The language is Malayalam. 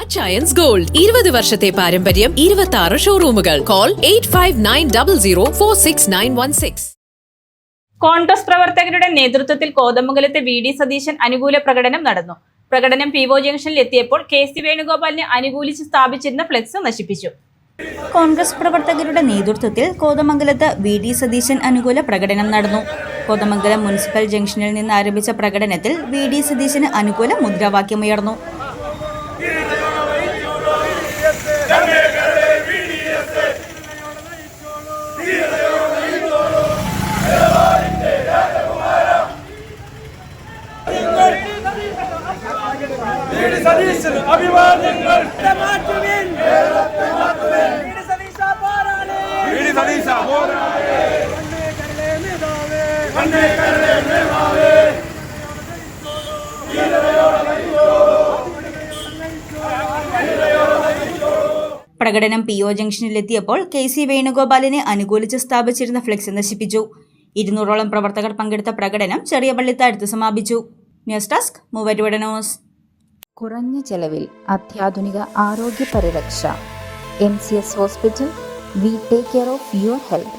അച്ചയൻസ് ഗോൾഡ് 20 വർഷത്തെ പാരമ്പര്യം, 26 ഷോറൂമുകൾ. കോൾ 8590046916. കോൺഗ്രസ് പ്രവർത്തകരുടെ നേതൃത്വത്തിൽ കോതമംഗലത്തെ വി.ഡി. സതീശൻ അനുകൂല പ്രകടനം നടന്നു. പ്രകടനം പി.ഒ. ജംഗ്ഷനിൽ എത്തിയപ്പോൾ കെ.സി. വേണുഗോപാലിനെ അനുകൂലിച്ച് സ്ഥാപിച്ചിരുന്ന ഫ്ലെക്സ് നശിപ്പിച്ചു. കോൺഗ്രസ് പ്രവർത്തകരുടെ നേതൃത്വത്തിൽ കോതമംഗലത്ത് വി.ഡി. സതീശൻ അനുകൂല പ്രകടനം നടന്നു. കോതമംഗലം മുനിസിപ്പൽ ജംഗ്ഷനിൽ നിന്ന് ആരംഭിച്ച പ്രകടനത്തിൽ വി.ഡി. സതീശന് അനുകൂല മുദ്രാവാക്യമുയർന്നു. പ്രകടനം പി.ഒ. ജംഗ്ഷനിലെത്തിയപ്പോൾ കെ.സി. വേണുഗോപാലിനെ അനുകൂലിച്ച് സ്ഥാപിച്ചിരുന്ന ഫ്ലെക്സ് നശിപ്പിച്ചു. 200ഓളം പ്രവർത്തകർ പങ്കെടുത്ത പ്രകടനം ചെറിയ പള്ളിത്താഴത്ത് സമാപിച്ചു. News desk Muvattupuzha news. കുറഞ്ഞ ചെലവിൽ അത്യാധുനിക ആരോഗ്യ പരിരക്ഷ. MCS hospital. We take care of your health.